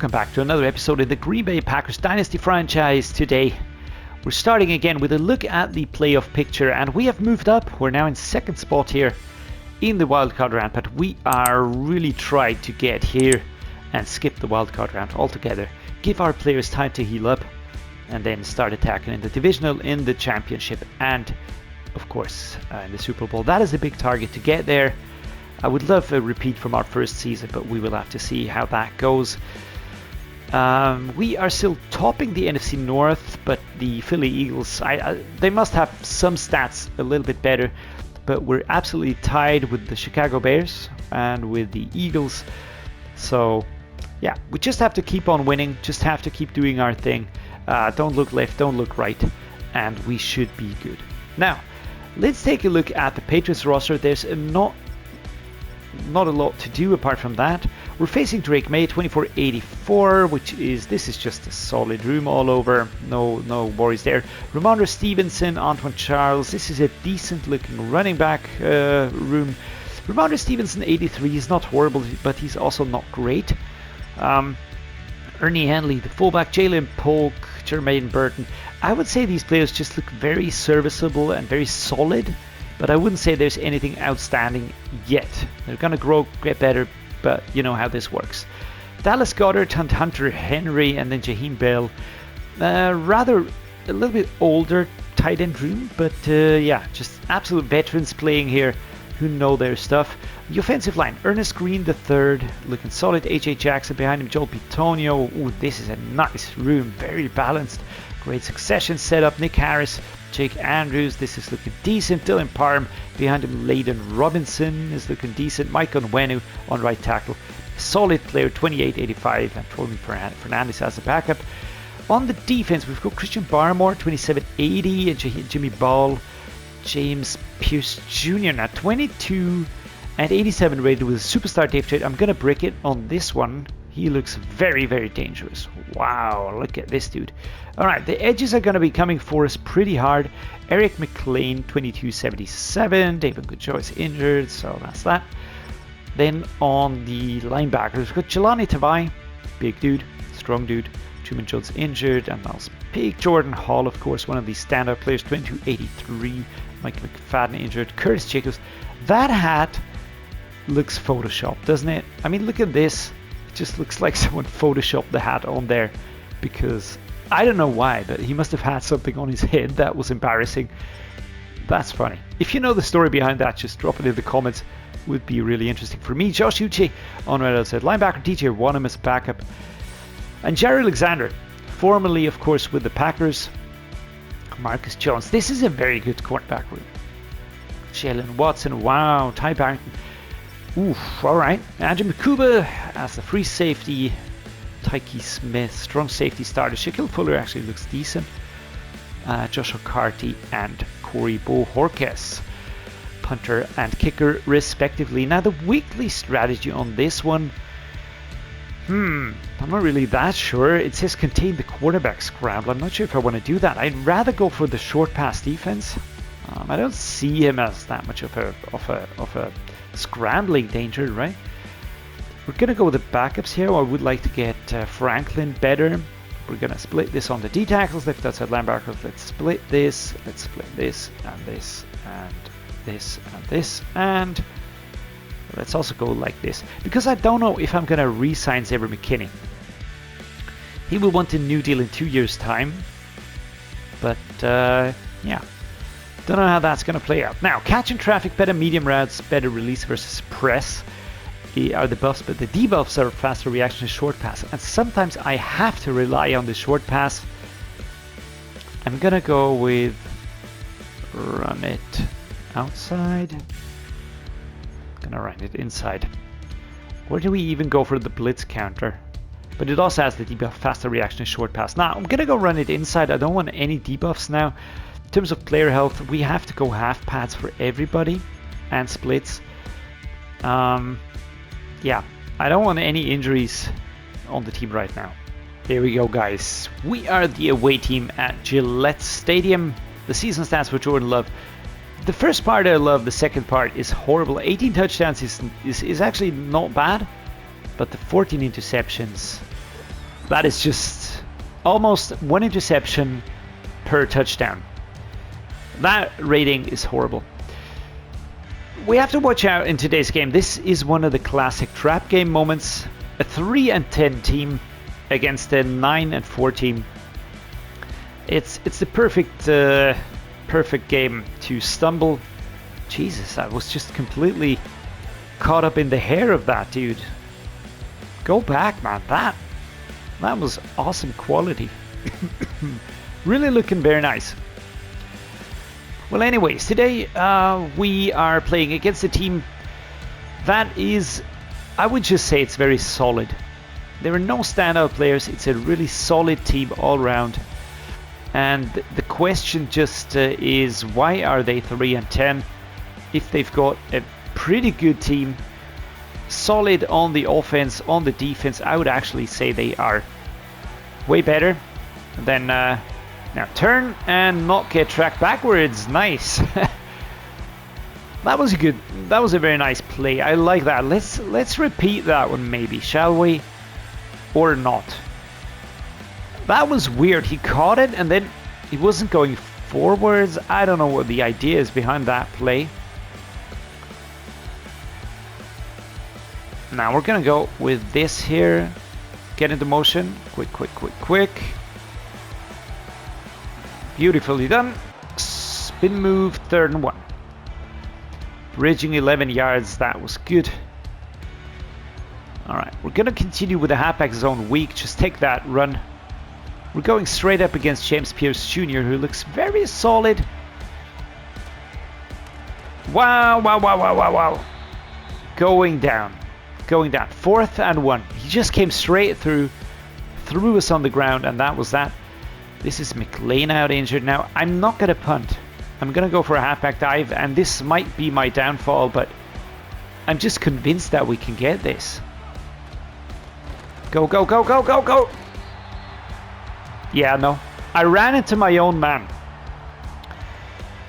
welcome back to another episode in the Green Bay Packers Dynasty franchise. Today we're starting again with a look at the playoff picture, and we have moved up. We're now in second spot here in the wildcard round, but we are really trying to get here and skip the wildcard round altogether. Give our players time to heal up and then start attacking in the divisional, in the championship, and of course in the Super Bowl. That is a big target to get there. I would love a repeat from our first season, but we will have to see how that goes. We are still topping the NFC North, but the Philly Eagles, they must have some stats a little bit better, but we're absolutely tied with the Chicago Bears and with the Eagles. So yeah, we just have to keep on winning, just have to keep doing our thing. Don't look left, don't look right, and we should be good. Now, let's take a look at the Patriots roster. There's not a lot to do apart from that. We're facing Drake May, 2484, this is just a solid room all over. No worries there. Ramondre Stevenson, Antoine Charles, this is a decent looking running back room. Ramondre Stevenson, 83, is not horrible, but he's also not great. Ernie Henley, the fullback, Jalen Polk, Jermaine Burton. I would say these players just look very serviceable and very solid, but I wouldn't say there's anything outstanding yet. They're going to grow, get better, but you know how this works. Dallas Goedert, Hunter Henry, and then Jaheim Bell. Rather a little bit older tight end room, but yeah, just absolute veterans playing here who know their stuff. The offensive line, Ernest Green III, looking solid. A.J. Jackson behind him, Joel Bitonio. Ooh, this is a nice room, very balanced. Great succession setup. Nick Harris, Jake Andrews, this is looking decent. Dylan Parham behind him. Layden Robinson is looking decent. Mike Onwenu on right tackle. Solid player, 2885, and Tony Fernandez as a backup. On the defense, we've got Christian Barmore, 2780, and Jimmy Ball, James Pierce Jr. now 22 and 87 rated with a superstar Dave trade. I'm gonna brick it on this one. He looks very, very dangerous. Wow, look at this dude. All right, the edges are going to be coming for us pretty hard. Eric McLean, 2277. David Goodjoy is injured, so that's that. Then on the linebackers, we've got Jelani Tavai, big dude, strong dude. Truman Jones injured, and Miles Pig. Jordan Hall, of course, one of these standout players, 2283. Mike McFadden injured. Curtis Jacobs. That hat looks photoshopped, doesn't it? I mean, look at this. It just looks like someone photoshopped the hat on there, because I don't know why, but he must have had something on his head that was embarrassing. That's funny. If you know the story behind that, just drop it in the comments. Would be really interesting for me. Josh Uche on right outside linebacker. DJ Wanham as backup. And Jair Alexander, formerly, of course, with the Packers. Marcus Jones. This is a very good cornerback room. Jalen Watson. Wow. Ty Barrington. Oof, all right. Andrew Makuba as the free safety. Tyke Smith, strong safety starter. Shaquille Fuller actually looks decent. Josh O'Carty and Corey Bohorquez, punter and kicker respectively. Now the weekly strategy on this one, I'm not really that sure. It says contain the quarterback scramble. I'm not sure if I want to do that. I'd rather go for the short pass defense. I don't see him as that much of a scrambling danger, right? We're gonna go with the backups here. I would like to get Franklin better. We're gonna split this on the D tackles, left outside linebackers. Let's split this. Let's split this and this and this and this, and let's also go like this, because I don't know if I'm gonna re-sign Xavier McKinney. He will want a new deal in 2 years' time, but yeah. Don't know how that's going to play out. Now, catching traffic, better medium routes, better release versus press are the buffs, but the debuffs are faster reaction to short pass. And sometimes I have to rely on the short pass. I'm going to go with run it outside. Going to run it inside. Or do we even go for the blitz counter? But it also has the debuff, faster reaction to short pass. Now, I'm going to go run it inside. I don't want any debuffs now. In terms of player health, we have to go half pads for everybody and splits. Yeah, I don't want any injuries on the team right now. Here we go, guys. We are the away team at Gillette Stadium. The season stats for Jordan Love. The first part I love, the second part is horrible. 18 touchdowns is actually not bad, but the 14 interceptions, That is just almost 1 interception per touchdown. That rating is horrible. We have to watch out in today's game. This is one of the classic trap game moments. A 3-10 team against a 9-4 team. It's the perfect game to stumble. Jesus, I was just completely caught up in the hair of that dude. Go back, man. That was awesome quality. Really looking very nice. Well, anyways, today we are playing against a team that is, I would just say it's very solid. There are no standout players. It's a really solid team all around. And the question just is, why are they 3-10 if they've got a pretty good team, solid on the offense, on the defense? I would actually say they are way better than now turn and not get tracked backwards. Nice. That was a very nice play. I like that. Let's repeat that one maybe, shall we? Or not. That was weird. He caught it and then he wasn't going forwards. I don't know what the idea is behind that play. Now we're gonna go with this here. Get into motion. Quick. Beautifully done. Spin move, 3rd and 1. Bridging 11 yards, that was good. Alright, we're going to continue with the halfback zone weak. Just take that run. We're going straight up against James Pierce Jr., who looks very solid. Wow. Going down. 4th and 1. He just came straight through us on the ground, and that was that. This is McLean out injured now. I'm not going to punt. I'm going to go for a halfback dive, and this might be my downfall, but I'm just convinced that we can get this. Go. Yeah, no. I ran into my own man.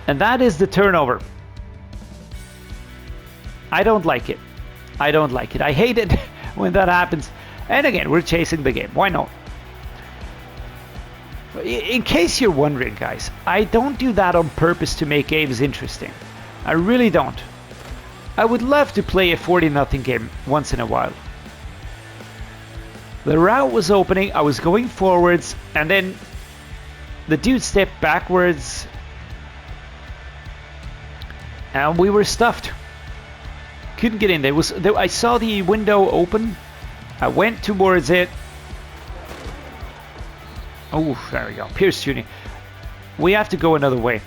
And that is the turnover. I don't like it. I hate it when that happens. And again, we're chasing the game. Why not? In case you're wondering, guys, I don't do that on purpose to make games interesting. I really don't. I would love to play a 40-0 game once in a while. The route was opening, I was going forwards, and then the dude stepped backwards, and we were stuffed. Couldn't get in. I saw the window open. I went towards it. Oh, there we go. Pierce Jr. We have to go another way.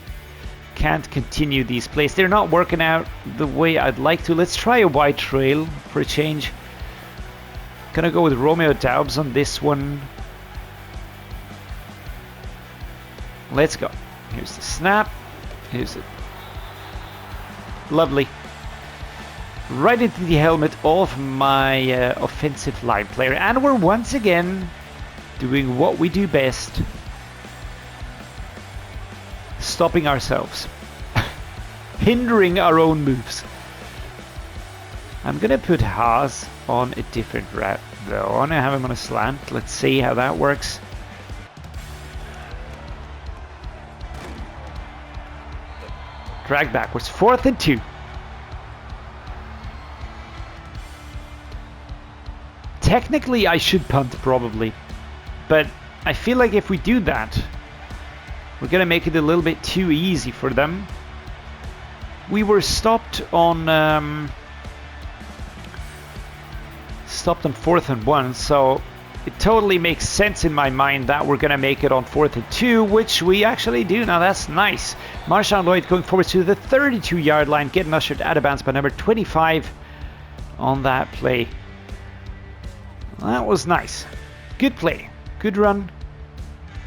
Can't continue these plays. They're not working out the way I'd like to. Let's try a wide trail for a change. Gonna go with Romeo Daubs on this one. Let's go. Here's the snap. Here's it. Lovely. Right into the helmet of my offensive line player. And we're once again doing what we do best. Stopping ourselves. Hindering our own moves. I'm going to put Hasz on a different route though. I want to have him on a slant. Let's see how that works. Drag backwards. 4th and 2. Technically, I should punt probably. But I feel like if we do that, we're going to make it a little bit too easy for them. We were stopped on 4th and 1, so it totally makes sense in my mind that we're going to make it on 4th and 2, which we actually do. Now that's nice. Marshawn Lloyd going forward to the 32-yard line, getting ushered out of bounds by number 25 on that play. That was nice. Good play. Good run.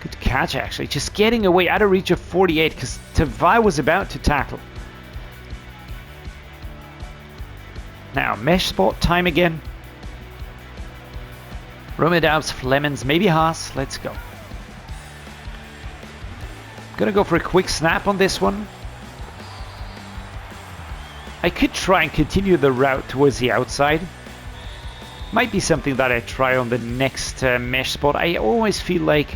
Good catch, actually. Just getting away out of reach of 48 because Tavai was about to tackle. Now, mesh spot time again. Romeo Daubs, Flemings, maybe Hasz. Let's go. Gonna go for a quick snap on this one. I could try and continue the route towards the outside. Might be something that I try on the next mesh spot. I always feel like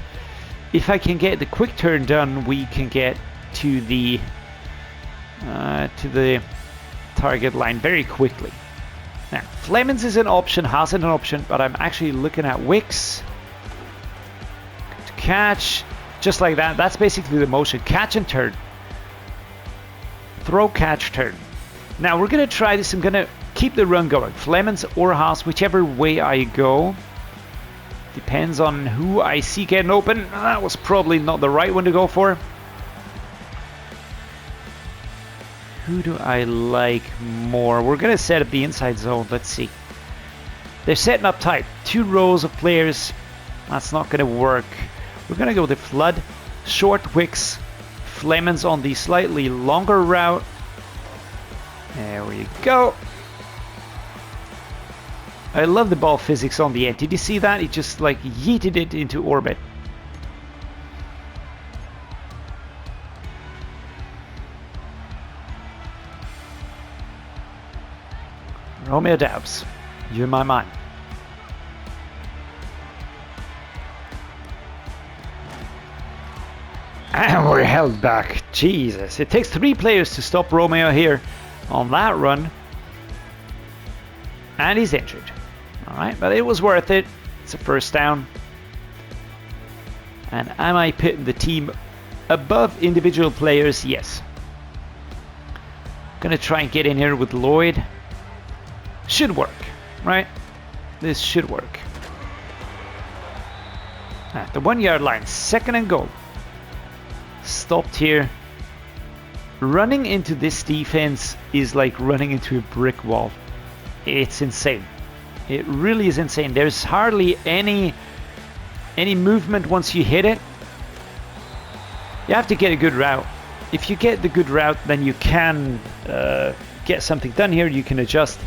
if I can get the quick turn done, we can get to the target line very quickly. Now, Flemings is an option, Hasz is an option, but I'm actually looking at Wicks. To catch, just like that. That's basically the motion. Catch and turn. Throw, catch, turn. Now, we're going to try this. I'm going to keep the run going. Flemings or Hasz, whichever way I go. Depends on who I see getting open. That was probably not the right one to go for. Who do I like more? We're going to set up the inside zone. Let's see. They're setting up tight. 2 rows of players. That's not going to work. We're going to go with Flood, short Wicks, Flemings on the slightly longer route. There we go. I love the ball physics on the end. Did you see that? He just like yeeted it into orbit. Romeo Doubs, you're my man. And we're held back. Jesus. It takes 3 players to stop Romeo here on that run. And he's injured. Alright, but it was worth it. It's a first down. And am I pitting the team above individual players? Yes. Gonna try and get in here with Lloyd. Should work, right? This should work. At the 1 yard line, 2nd and goal. Stopped here. Running into this defense is like running into a brick wall. It's insane. It really is insane. There's hardly any movement once you hit it. You have to get a good route. If you get the good route, then you can get something done here. You can adjust.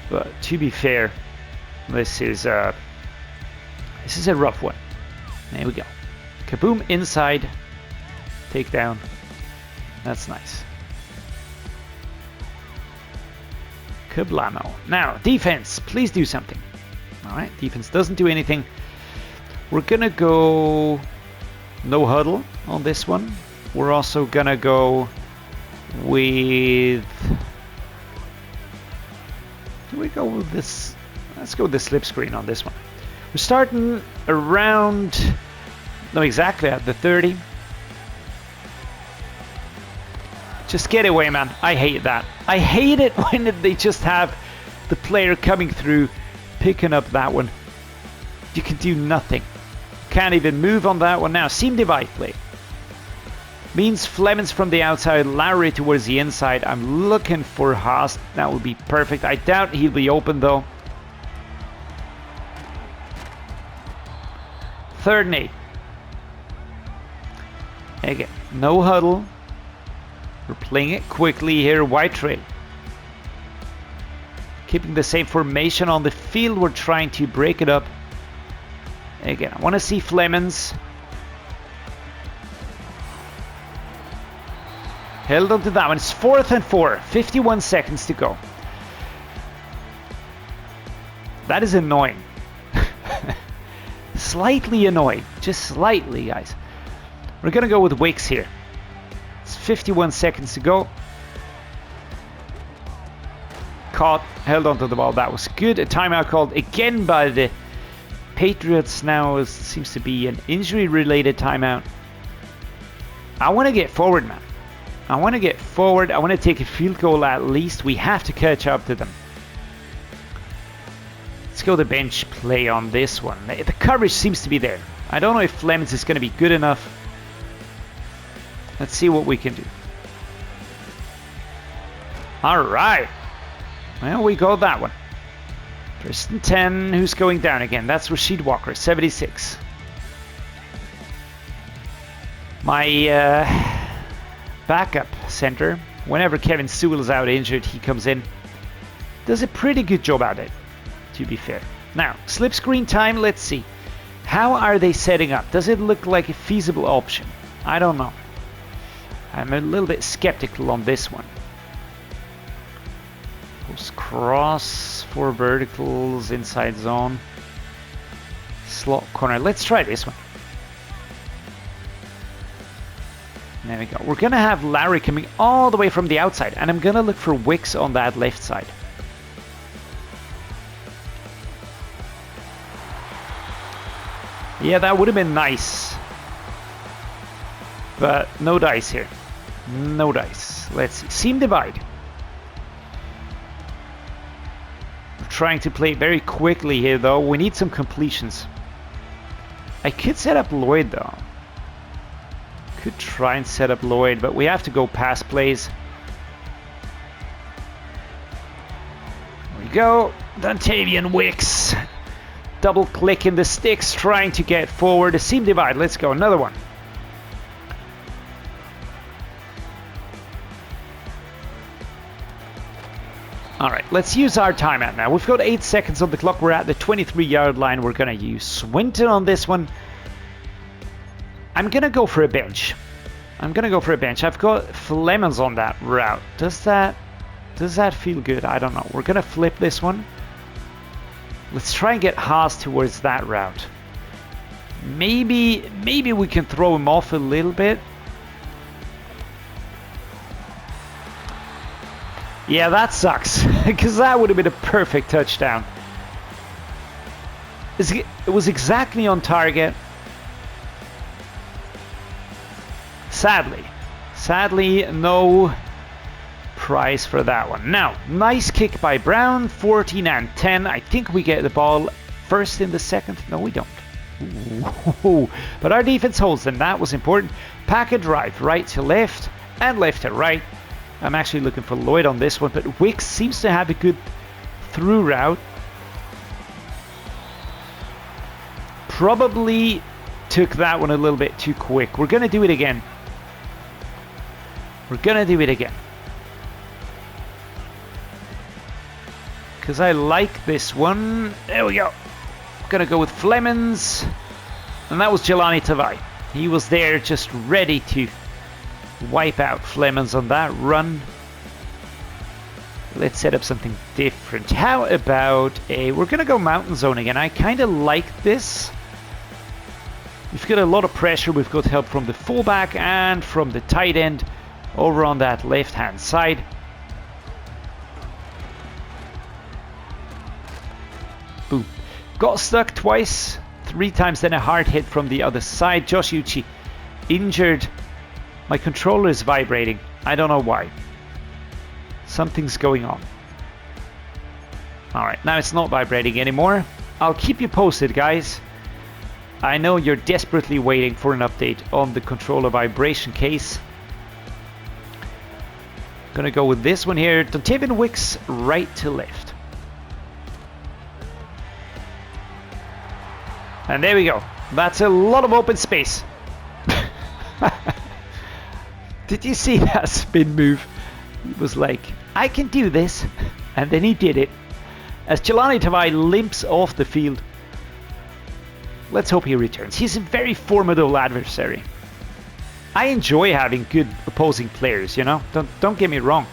But to be fair, this is a rough one. There we go. Kaboom inside. Takedown. That's nice. Kablamo. Now, defense, please do something. Alright, defense doesn't do anything. We're gonna go no huddle on this one. We're also gonna go with... Do we go with this? Let's go with the slip screen on this one. We're starting around, not exactly at the 30. Just get away, man. I hate that. I hate it when they just have the player coming through, picking up that one. You can do nothing. Can't even move on that one now. Seam divide play. Means Flemings from the outside, Lowry towards the inside. I'm looking for Hasz. That would be perfect. I doubt he'll be open though. 3rd and 8. Again, no huddle. We're playing it quickly here. White trail. Keeping the same formation on the field. We're trying to break it up. Again, I want to see Flemings. Held on to that one. It's 4th and 4. 51 seconds to go. That is annoying. Slightly annoying. Just slightly, guys. We're going to go with Wicks here. It's 51 seconds to go. Caught. Held onto the ball. That was good. A timeout called again by the Patriots. Now seems to be an injury-related timeout. I want to get forward, man. I want to get forward. I want to take a field goal at least. We have to catch up to them. Let's go the bench play on this one. The coverage seems to be there. I don't know if Flemings is going to be good enough. Let's see what we can do. All right. Well, we got that one. 1st and 10. Who's going down again? That's Rashid Walker, 76. My backup center, whenever Kevin Sewell is out injured, he comes in. Does a pretty good job at it, to be fair. Now, slip screen time, let's see. How are they setting up? Does it look like a feasible option? I don't know. I'm a little bit skeptical on this one. Post cross, 4 verticals, inside zone. Slot corner. Let's try this one. There we go. We're going to have Larry coming all the way from the outside, and I'm going to look for Wicks on that left side. Yeah, that would have been nice. But no dice here. No dice. Let's see. Seam divide. We're trying to play very quickly here, though. We need some completions. I could set up Lloyd, though. Could try and set up Lloyd, but we have to go pass plays. There we go. Dontavian Wicks. Double clicking the sticks, trying to get forward. A seam divide. Let's go. Another one. All right, let's use our timeout now. We've got 8 seconds on the clock. We're at the 23-yard line. We're going to use Swinton on this one. I'm going to go for a bench. I've got Flemons on that route. Does that feel good? I don't know. We're going to flip this one. Let's try and get Hasz towards that route. Maybe we can throw him off a little bit. Yeah, that sucks, because that would have been a perfect touchdown. It was exactly on target. Sadly, no prize for that one. Now, nice kick by Brown, 14 and 10. I think we get the ball first in the second. No, we don't. Ooh. But our defense holds them. That was important. Packet drive, right to left and left to right. I'm actually looking for Lloyd on this one, but Wicks seems to have a good through route. Probably took that one a little bit too quick. We're going to do it again. Because I like this one. There we go. Going to go with Flemons. And that was Jelani Tavai. He was there just ready to wipe out Flemons on that run. Let's set up something different. How about we're going to go mountain zone again. I kind of like this. We've got a lot of pressure. We've got help from the fullback and from the tight end over on that left hand side. Boom. Got stuck twice. 3 times, then a hard hit from the other side. Josh Uchi injured. My controller is vibrating. I don't know why. Something's going on. Alright, now it's not vibrating anymore. I'll keep you posted, guys. I know you're desperately waiting for an update on the controller vibration case. Gonna go with this one here. Dontavian Wicks, right to left. And there we go. That's a lot of open space. Did you see that spin move? He was like, I can do this. And then he did it. As Jelani Tavai limps off the field. Let's hope he returns. He's a very formidable adversary. I enjoy having good opposing players, you know? Don't get me wrong.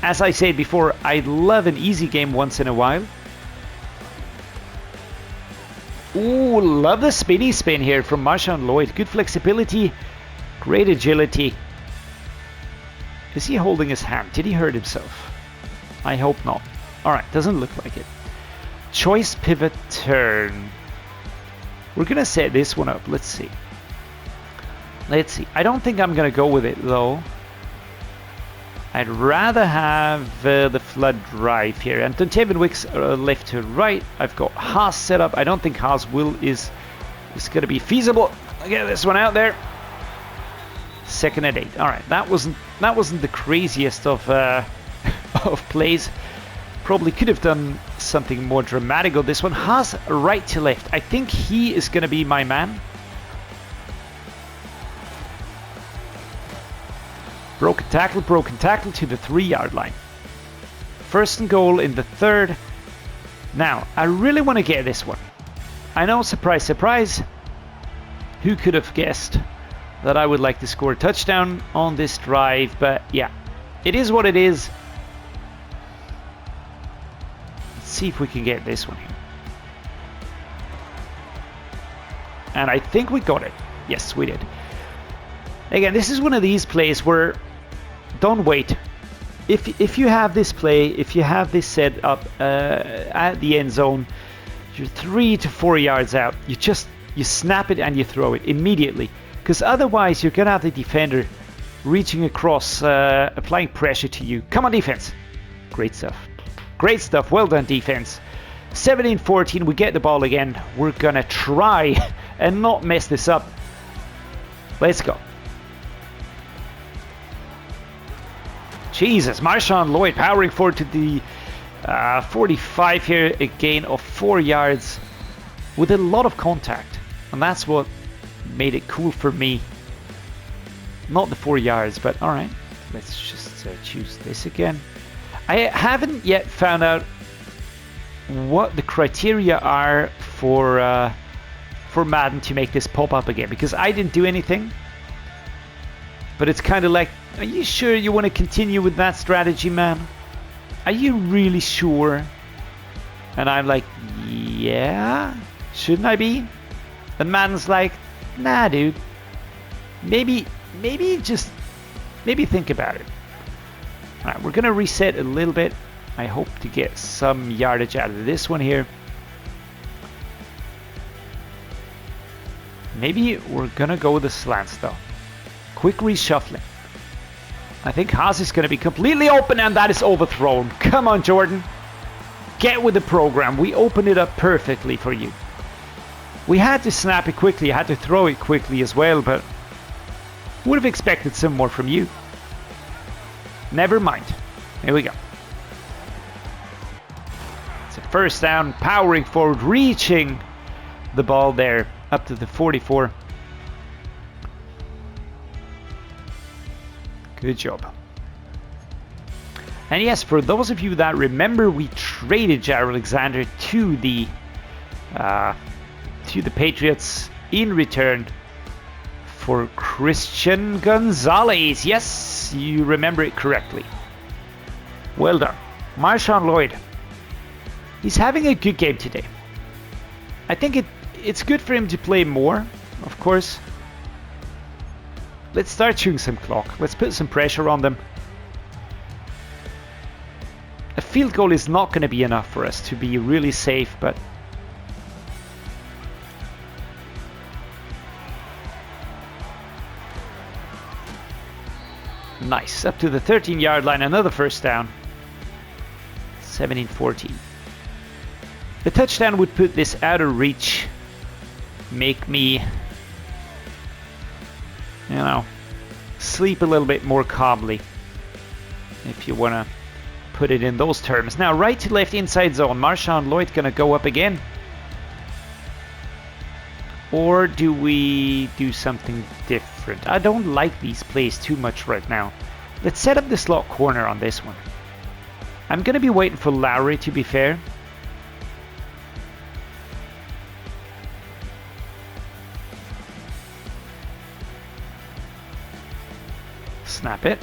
As I said before, I love an easy game once in a while. Ooh, love the spinny spin here from Marshawn Lloyd. Good flexibility. Great agility. Is he holding his hand? Did he hurt himself? I hope not. Alright, doesn't look like it. Choice pivot turn. We're going to set this one up. Let's see. I don't think I'm going to go with it though. I'd rather have the flood drive here. And Dontavian Wicks left to right. I've got Hasz set up. I don't think Hasz is going to be feasible. I'll get this one out there. 2nd and 8. All right, that wasn't the craziest of of plays. Probably could have done something more dramatic on this one. Hasz right to left. I think he is going to be my man. Broken tackle to the 3-yard line. 1st and goal in the 3rd. Now, I really want to get this one. I know, surprise, surprise. Who could have guessed that I would like to score a touchdown on this drive? But yeah, it is what it is. see if we can get this one here. And I think we got it. Yes, we did. Again, this is one of these plays where don't wait. If you have this play, if you have this set up at the end zone, you're 3 to 4 yards out. You snap it and you throw it immediately, because otherwise you're gonna have the defender reaching across, applying pressure to you. Come on, defense. Great stuff. Great stuff. Well done, defense. 17-14. We get the ball again. We're gonna try and not mess this up. Let's go. Jesus, Marshawn Lloyd powering forward to the 45 here, a gain of 4 yards with a lot of contact, and that's what made it cool for me. Not the 4 yards, but all right, let's just choose this again. I haven't yet found out what the criteria are for Madden to make this pop up again, because I didn't do anything. But it's kind of like, are you sure you want to continue with that strategy, man? Are you really sure? And I'm like, yeah, shouldn't I be? And Madden's like, nah, dude. Maybe think about it. All right, we're gonna reset a little bit. I hope to get some yardage out of this one here. Maybe we're gonna go with the slants though. Quick reshuffling. I think Hasz is going to be completely open, and that is overthrown. Come on, Jordan. Get with the program. We opened it up perfectly for you. We had to snap it quickly. I had to throw it quickly as well, but would have expected some more from you. Never mind. Here we go. It's a first down, powering forward, reaching the ball there up to the 44. Good job. And yes, for those of you that remember, we traded Jair Alexander to the Patriots in return for Christian Gonzalez. Yes, you remember it correctly. Well done. Marshawn Lloyd. He's having a good game today. I think it's good for him to play more, of course. Let's start chewing some clock. Let's put some pressure on them. A field goal is not going to be enough for us to be really safe, but nice. Up to the 13-yard line, another first down. 17-14. The touchdown would put this out of reach. Make me, sleep a little bit more calmly, if you want to put it in those terms. Now, right to left inside zone. Marshawn Lloyd going to go up again. Or do we do something different? I don't like these plays too much right now. Let's set up the slot corner on this one. I'm going to be waiting for Lowry, to be fair. Snap it.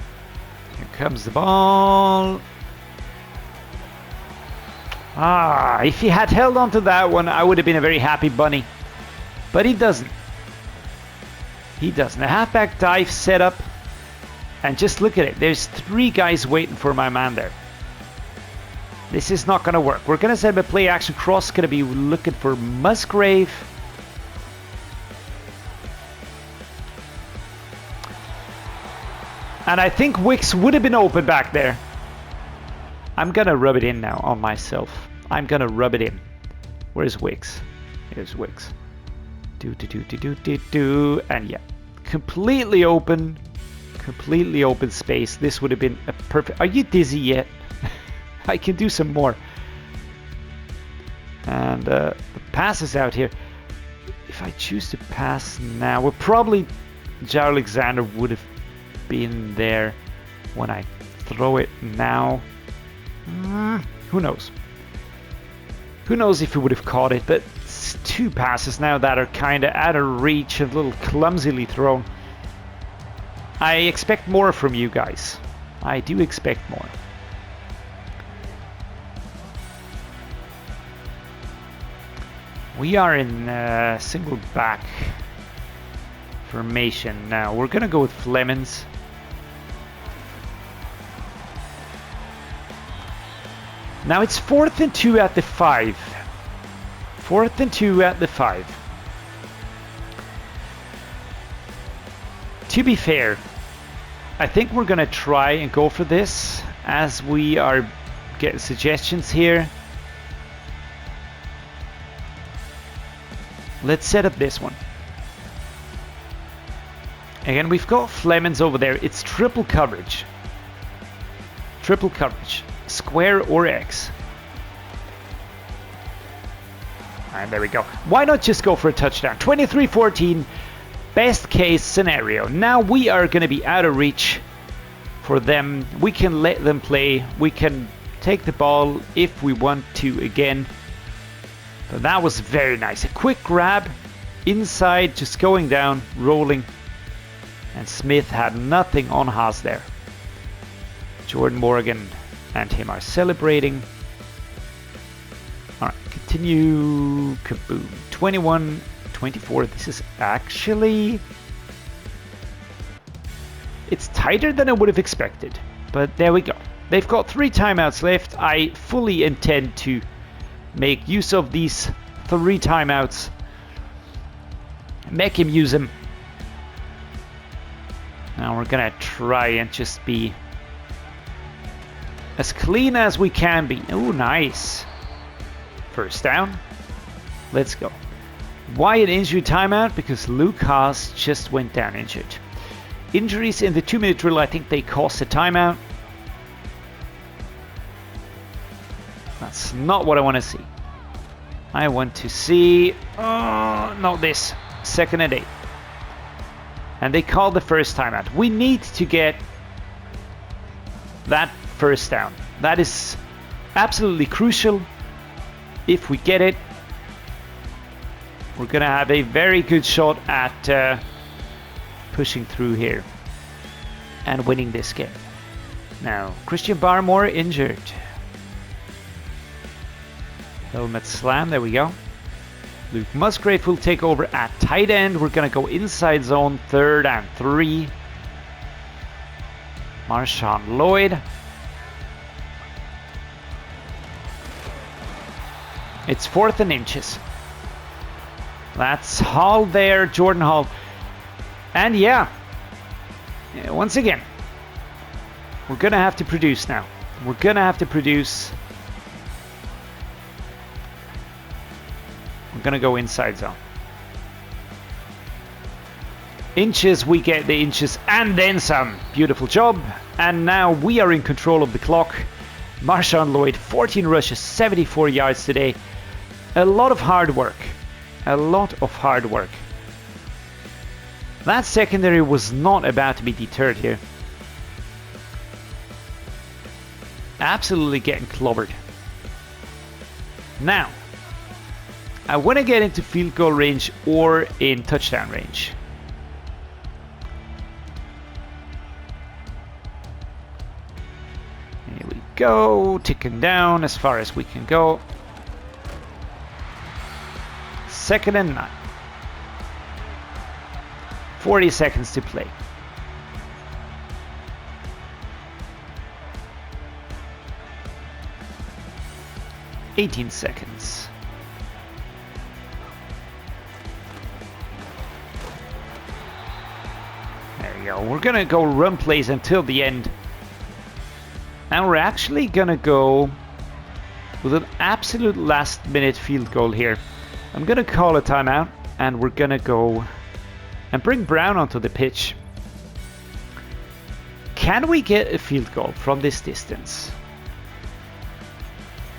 Here comes the ball. If he had held on to that one, I would have been a very happy bunny. But he doesn't. He doesn't. A halfback dive set up. And just look at it. There's 3 guys waiting for my man there. This is not going to work. We're going to set up a play action cross. Going to be looking for Musgrave. And I think Wicks would have been open back there. I'm going to rub it in now on myself. I'm going to rub it in. Where's Wicks? Here's Wicks. And yeah, completely open space. This would have been a perfect. Are you dizzy yet? I can do some more. And the pass is out here. If I choose to pass now, well, probably Jair Alexander would have been there when I throw it now. Who knows? Who knows if he would have caught it, but it's 2 passes now that are kind of out of reach, a little clumsily thrown. I expect more from you guys. I do expect more. We are in single back formation now. We're gonna go with Flemings. Now it's 4th and 2 at the 5. 4th and 2 at the 5. To be fair, I think we're gonna try and go for this as we are getting suggestions here. Let's set up this one. Again, we've got Flemings over there. It's triple coverage. Triple coverage. Square or X. And there we go. Why not just go for a touchdown? 23-14. Best case scenario. Now we are going to be out of reach for them. We can let them play. We can take the ball if we want to again. But that was very nice. A quick grab inside, just going down, rolling. And Smith had nothing on Hasz there. Jordan Morgan and him are celebrating. Alright, continue. Kaboom. 21-24. This is actually... It's tighter than I would have expected. But there we go. They've got 3 timeouts left. I fully intend to make use of these 3 timeouts. Make him use them. Now we're gonna try and just be as clean as we can be. Oh, nice. First down. Let's go. Why an injury timeout? Because Luke Hasz just went down injured. Injuries in the 2-minute drill, I think they cost a timeout. That's not what I want to see. I want to see... Oh, not this. 2nd and 8. And they called the first timeout. We need to get that first down. That is absolutely crucial. If we get it, we're going to have a very good shot at pushing through here and winning this game. Now, Christian Barmore injured. Helmet slam, there we go. Luke Musgrave will take over at tight end. We're going to go inside zone, 3rd and 3. Marshawn Lloyd. It's 4th and inches. That's Hall there, Jordan Hall. And yeah, once again, we're going to have to produce now. We're going to have to produce. We're going to go inside zone. Inches, we get the inches and then some. Beautiful job. And now we are in control of the clock. Marshawn Lloyd, 14 rushes, 74 yards today. A lot of hard work. A lot of hard work. That secondary was not about to be deterred here. Absolutely getting clobbered. Now, I want to get into field goal range or in touchdown range. Here we go, ticking down as far as we can go. 2nd and 9. 40 seconds to play. $18 seconds. There we go. We're gonna go run plays until the end. And we're actually gonna go with an absolute last minute field goal here. I'm gonna call a timeout and we're gonna go and bring Brown onto the pitch. Can we get a field goal from this distance?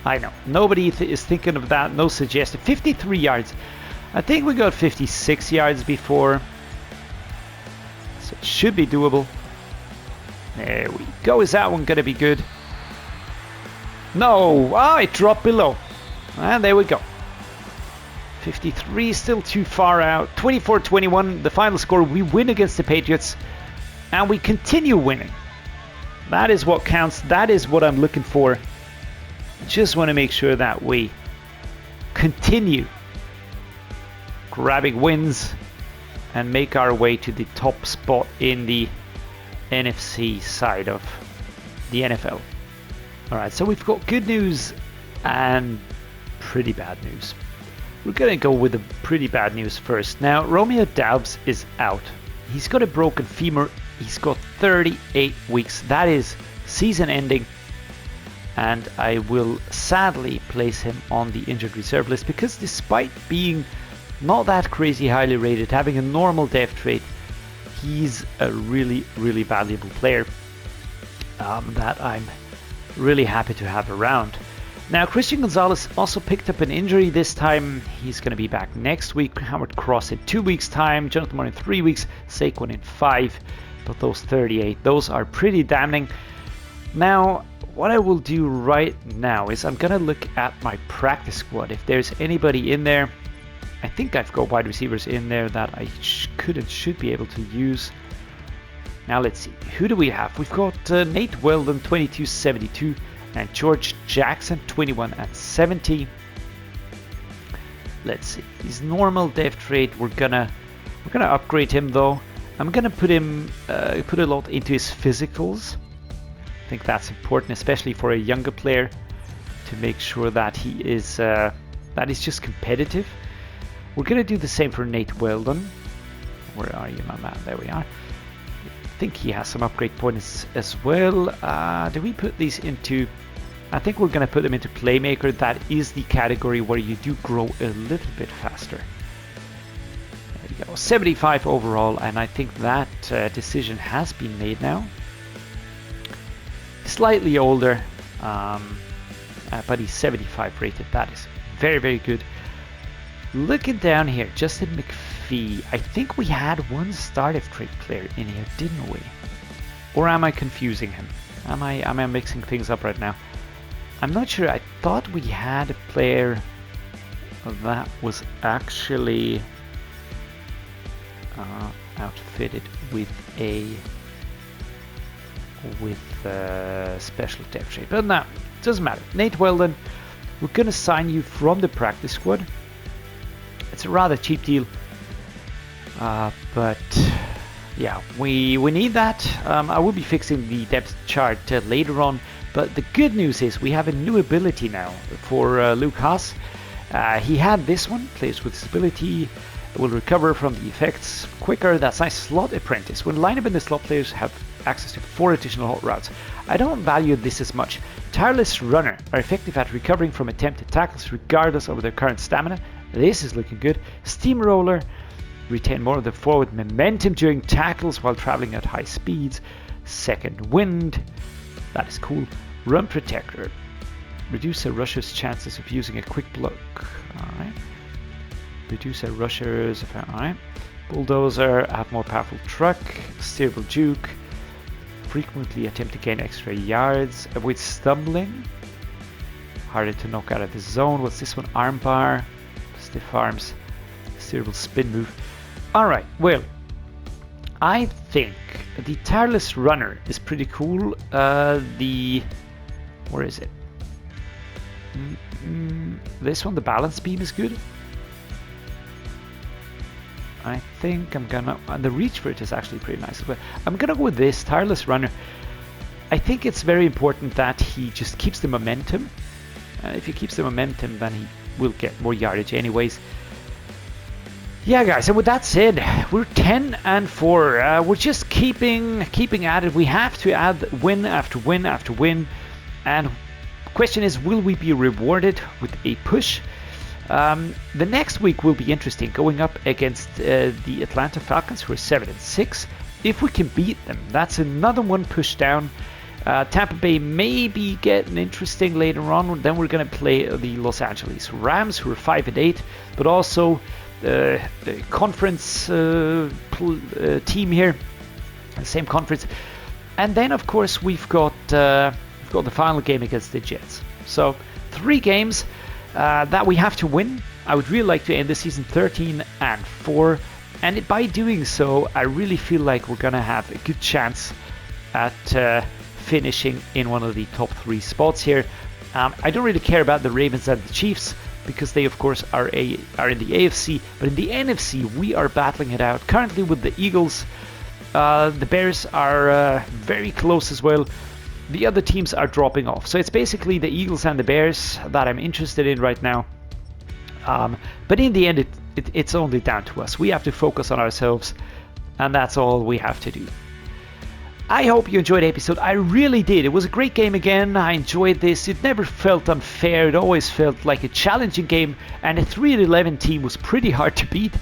I know, nobody is thinking of that, no suggestion. 53 yards. I think we got 56 yards before. So it should be doable. There we go. Is that one going to be good? No. Oh, it dropped below. And there we go. 53, still too far out. 24-21, the final score. We win against the Patriots. And we continue winning. That is what counts. That is what I'm looking for. I just want to make sure that we continue grabbing wins and make our way to the top spot in the NFC side of the NFL. Alright, so we've got good news and pretty bad news. We're gonna go with the pretty bad news first. Now, Romeo Doubs is out. He's got a broken femur. He's got 38 weeks. That is season ending. And I will sadly place him on the injured reserve list because despite being not that crazy highly rated, having a normal depth rate, he's a really, really valuable player that I'm really happy to have around. Now, Christian Gonzalez also picked up an injury this time. He's going to be back next week. Howard Cross in 2 weeks' time. Jonathan Moore in 3 weeks. Saquon in 5. But those 38, those are pretty damning. Now, what I will do right now is I'm going to look at my practice squad. If there's anybody in there, I think I've got wide receivers in there that I could and should be able to use. Now, let's see. Who do we have? We've got Nate Weldon, 2272. And George Jackson, 21 and 70. Let's see. His normal depth rate, we're gonna upgrade him though. I'm gonna put him put a lot into his physicals. I think that's important, especially for a younger player, to make sure that he is just competitive. We're gonna do the same for Nate Weldon. Where are you, my man? There we are. I think he has some upgrade points as well. Do we put these into... I think we're going to put them into Playmaker. That is the category where you do grow a little bit faster. There you go. 75 overall, and I think that decision has been made now. Slightly older, but he's 75 rated. That is very, very good. Looking down here, Justin McPhee. I think we had one starter trade player in here, didn't we? Or am I confusing him? Am I mixing things up right now? I'm not sure. I thought we had a player that was actually outfitted with a special depth shape, but no, it doesn't matter. Nate Weldon, we're gonna sign you from the practice squad. It's a rather cheap deal, but yeah, we need that. I will be fixing the depth chart later on, but the good news is we have a new ability now for Luke Hasz. He had this one, players with disability will recover from the effects quicker. That's nice. Slot Apprentice. When line up in the slot, players have access to 4 additional hot routes. I don't value this as much. Tireless Runner are effective at recovering from attempted tackles regardless of their current stamina. This is looking good. Steamroller, retain more of the forward momentum during tackles while traveling at high speeds. Second Wind, that is cool. Run Protector, reduce a rusher's chances of using a quick block. Alright. Reduce a rusher's, alright. Bulldozer, have more powerful truck. Steerable Juke, frequently attempt to gain extra yards. Avoid stumbling, harder to knock out of the zone. What's this one? Armbar, stiff arms, steerable spin move. Alright, well, I think the Tireless Runner is pretty cool. Where is it? This one, the Balance Beam, is good. I think I'm gonna... the reach for it is actually pretty nice. But I'm gonna go with this, Tireless Runner. I think it's very important that he just keeps the momentum. If he keeps the momentum, then he will get more yardage anyways. Yeah, guys, and with that said, we're 10 and 4. We're just keeping at it. We have to add win after win after win. And the question is, will we be rewarded with a push? The next week will be interesting, going up against the Atlanta Falcons, who are 7 and 6. If we can beat them, that's another one push down. Tampa Bay may be getting interesting later on. Then we're going to play the Los Angeles Rams, who are 5 and 8, but also the conference team here, same conference. And then, of course, we've got the final game against the Jets. So 3 games that we have to win. I would really like to end the season 13 and 4, and by doing so, I really feel like we're gonna have a good chance at finishing in one of the top 3 spots here. I don't really care about the Ravens and the Chiefs. because they of course are in the AFC, but in the NFC we are battling it out currently with the Eagles. The Bears are very close as well. The other teams are dropping off, so it's basically the Eagles and the Bears that I'm interested in right now. But in the end, it's only down to us. We have to focus on ourselves, and that's all we have to do. I hope you enjoyed the episode. I really did. It was a great game again. I enjoyed this. It never felt unfair. It always felt like a challenging game, and a 3-11 team was pretty hard to beat.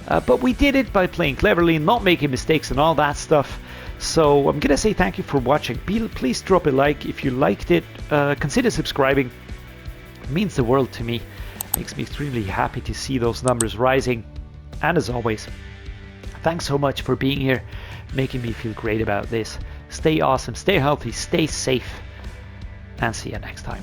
But we did it by playing cleverly, not making mistakes and all that stuff. So I'm going to say thank you for watching. Please drop a like if you liked it. Consider subscribing. It means the world to me. It makes me extremely happy to see those numbers rising. And as always, thanks so much for being here, making me feel great about this. Stay awesome, stay healthy, stay safe, and see you next time.